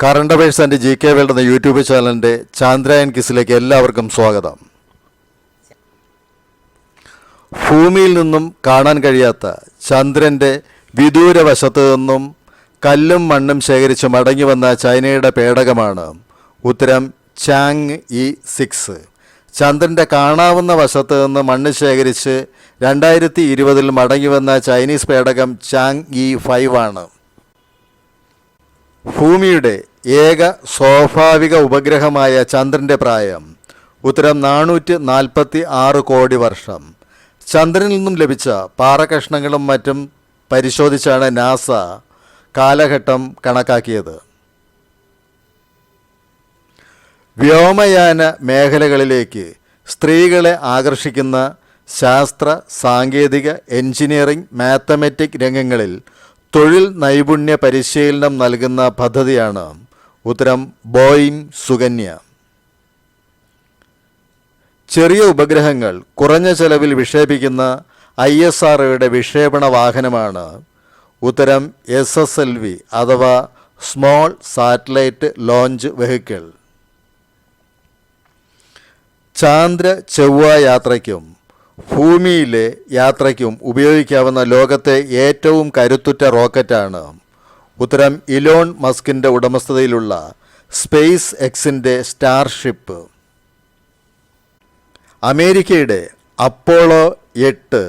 Current affairs and G K world എന്ന YouTube ചാനലിൻ്റെ ചാന്ദ്രയാൻ കിസിലേക്ക് എല്ലാവർക്കും സ്വാഗതം. ഭൂമിയിൽ നിന്നും കാണാൻ കഴിയാത്ത ചന്ദ്രൻ്റെ വിദൂര വശത്തു നിന്നും കല്ലും മണ്ണും ശേഖരിച്ച് മടങ്ങി വന്ന ചൈനയുടെ പേടകമാണ് ഉത്തരം ചാങ് ഇ 6. ചന്ദ്രൻ്റെ കാണാവുന്ന വശത്ത് നിന്ന് മണ്ണ് ശേഖരിച്ച് 2020 മടങ്ങി വന്ന ചൈനീസ് പേടകം ചാങ് ഇ 5 ആണ്. ഭൂമിയുടെ ഏക സ്വാഭാവിക ഉപഗ്രഹമായ ചന്ദ്രൻ്റെ പ്രായം ഉത്തരം 446 കോടി വർഷം. ചന്ദ്രനിൽ നിന്നും ലഭിച്ച പാറകഷ്ണങ്ങളും മറ്റും പരിശോധിച്ചാണ് നാസ കാലഘട്ടം കണക്കാക്കിയത്. വ്യോമയാന മേഖലകളിലേക്ക് സ്ത്രീകളെ ആകർഷിക്കുന്ന ശാസ്ത്ര, സാങ്കേതിക, എഞ്ചിനീയറിംഗ്, മാത്തമാറ്റിക് രംഗങ്ങളിൽ തൊഴിൽ നൈപുണ്യ പരിശീലനം നൽകുന്ന പദ്ധതിയാണ് ഉത്തരം ബോയിങ് സുകന്യ. ചെറിയ ഉപഗ്രഹങ്ങൾ കുറഞ്ഞ ചെലവിൽ വിക്ഷേപിക്കുന്ന ISROയുടെ വിക്ഷേപണ വാഹനമാണ് ഉത്തരം SSLV അഥവാ സ്മോൾ സാറ്റലൈറ്റ് ലോഞ്ച് വെഹിക്കിൾ. ചാന്ദ്ര ചൊവ്വ യാത്രയ്ക്കും ഭൂമിയിലെ യാത്രയ്ക്കും ഉപയോഗിക്കാവുന്ന ലോകത്തെ ഏറ്റവും കരുത്തുറ്റ റോക്കറ്റാണ് ഉത്തരം ഇലോൺ മസ്കിൻ്റെ ഉടമസ്ഥതയിലുള്ള സ്പേസ് എക്സിൻ്റെ സ്റ്റാർഷിപ്പ്. അമേരിക്കയുടെ അപ്പോളോ 8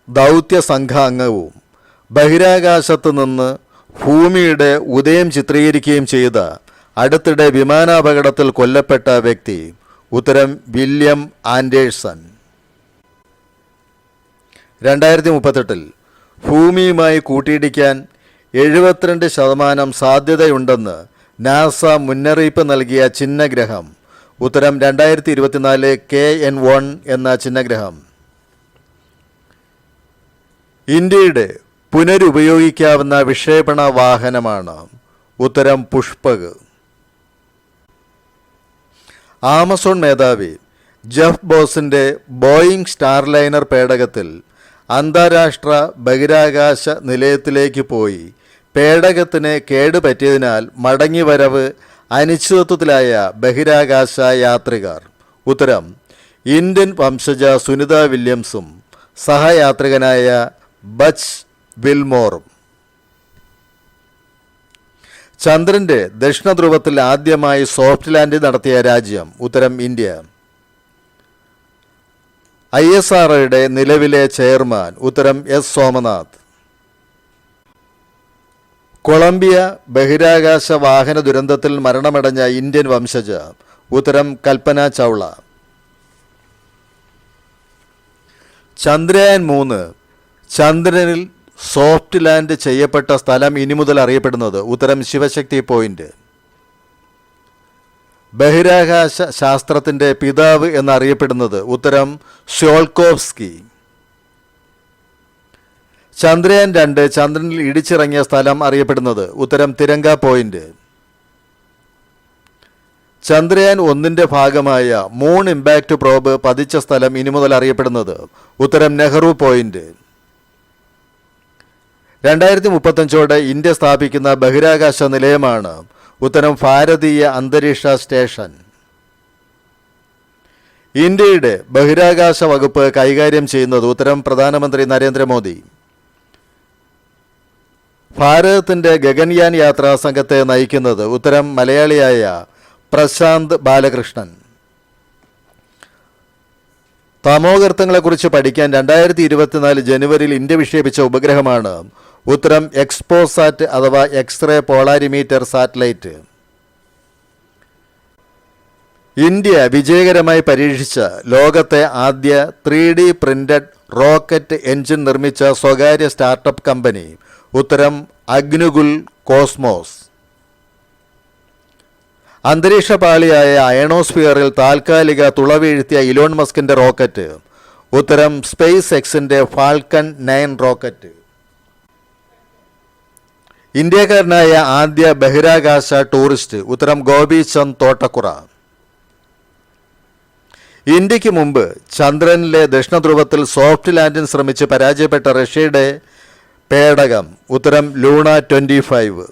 ദൗത്യ സംഘാംഗവും ബഹിരാകാശത്ത് നിന്ന് ഭൂമിയുടെ ഉദയം ചിത്രീകരിക്കുകയും ചെയ്ത അടുത്തിടെ വിമാനാപകടത്തിൽ കൊല്ലപ്പെട്ട വ്യക്തി ഉത്തരം വില്യം ആൻഡേഴ്സൺ. 2038 ഭൂമിയുമായി കൂട്ടിയിടിക്കാൻ 72% സാധ്യതയുണ്ടെന്ന് നാസ മുന്നറിയിപ്പ് നൽകിയ ചിഹ്നഗ്രഹം ഉത്തരം 2024 KN1 എന്ന ചിഹ്നഗ്രഹം. ഇന്ത്യയുടെ പുനരുപയോഗിക്കാവുന്ന വിക്ഷേപണ വാഹനമാണ് ഉത്തരം പുഷ്പക്. ആമസോൺ മേധാവി ജെഫ് ബോസിൻ്റെ ബോയിങ് സ്റ്റാർലൈനർ പേടകത്തിൽ അന്താരാഷ്ട്ര ബഹിരാകാശ നിലയത്തിലേക്ക് പോയി പേടകത്തിന് കേടുപറ്റിയതിനാൽ മടങ്ങിവരവ് അനിശ്ചിതത്വത്തിലായ ബഹിരാകാശ യാത്രികർ ഉത്തരം ഇന്ത്യൻ വംശജ സുനിത വില്യംസും സഹയാത്രികനായ ബച്ച് വിൽമോറും. ചന്ദ്രൻ്റെ ദക്ഷിണധ്രുവത്തിൽ ആദ്യമായി സോഫ്റ്റ് ലാൻഡിംഗ് നടത്തിയ രാജ്യം ഉത്തരം ഇന്ത്യ. ISROയുടെ നിലവിലെ ചെയർമാൻ ഉത്തരം S സോമനാഥ്. കൊളംബിയ ബഹിരാകാശ വാഹന ദുരന്തത്തിൽ മരണമടഞ്ഞ ഇന്ത്യൻ വംശജ ഉത്തരം കൽപ്പന ചൗള. ചന്ദ്രയാൻ 3 ചന്ദ്രനിൽ സോഫ്റ്റ് ലാൻഡ് ചെയ്യപ്പെട്ട സ്ഥലം ഇനി മുതൽ അറിയപ്പെടുന്നത് ഉത്തരം ശിവശക്തി പോയിന്റ്. ബഹിരാകാശ ശാസ്ത്രത്തിൻ്റെ പിതാവ് എന്നറിയപ്പെടുന്നത് ഉത്തരം ഷ്യോൾക്കോവ്സ്കി. ചന്ദ്രയാൻ 2 ചന്ദ്രനിൽ ഇടിച്ചിറങ്ങിയ സ്ഥലം അറിയപ്പെടുന്നത് ഉത്തരം തിരങ്ക പോയിന്റ്. ചന്ദ്രയാൻ 1ൻ്റെ ഭാഗമായ മൂൺ ഇമ്പാക്റ്റ് പ്രോബ് പതിച്ച സ്ഥലം ഇനി മുതൽ അറിയപ്പെടുന്നത് ഉത്തരം നെഹ്റു പോയിന്റ്. 2035 ഇന്ത്യ സ്ഥാപിക്കുന്ന ബഹിരാകാശ നിലയമാണ് ഉത്തരം ഭാരതീയ അന്തരീക്ഷ സ്റ്റേഷൻ. ഇന്ത്യയുടെ ബഹിരാകാശ വകുപ്പ് കൈകാര്യം ചെയ്യുന്നത് ഉത്തരം പ്രധാനമന്ത്രി നരേന്ദ്രമോദി. ഭാരതത്തിൻ്റെ ഗഗൻയാൻ യാത്രാ സംഘത്തെ നയിക്കുന്നത് ഉത്തരം മലയാളിയായ പ്രശാന്ത് ബാലകൃഷ്ണൻ. തമോഗർത്തങ്ങളെക്കുറിച്ച് പഠിക്കാൻ 2024 ജനുവരിയിൽ ഇന്ത്യ വിക്ഷേപിച്ച ഉപഗ്രഹമാണ് ഉത്തരം എക്സ്പോസാറ്റ് അഥവാ എക്സ്റേ പോളാരിമീറ്റർ സാറ്റലൈറ്റ്. ഇന്ത്യ വിജയകരമായി പരീക്ഷിച്ച ലോകത്തെ ആദ്യ 3D പ്രിന്റഡ് റോക്കറ്റ് എഞ്ചിൻ നിർമ്മിച്ച സ്വകാര്യ സ്റ്റാർട്ടപ്പ് കമ്പനി ഉത്തരം അഗ്നുകുൽ കോസ്മോസ്. അന്തരീക്ഷ പാളിയായ അയണോസ്ഫിയറിൽ താൽക്കാലിക തുളവീഴ്ത്തിയ ഇലോൺ മസ്കിൻ്റെ റോക്കറ്റ് ഉത്തരം സ്പേസ് എക്സിൻ്റെ ഫാൽക്കൺ 9 റോക്കറ്റ്. ഇന്ത്യക്കാരനായ ആദ്യ ബഹിരാകാശ ടൂറിസ്റ്റ് ഉത്തരം ഗോപി ചന്ദ് തോട്ടക്കുറ. ഇന്ത്യക്ക് മുമ്പ് ചന്ദ്രനിലെ ദക്ഷിണധ്രുവത്തിൽ സോഫ്റ്റ് ലാൻഡിംഗ് ശ്രമിച്ച് പരാജയപ്പെട്ട റഷ്യയുടെ പേടകം ഉത്തരം ലൂണ 25.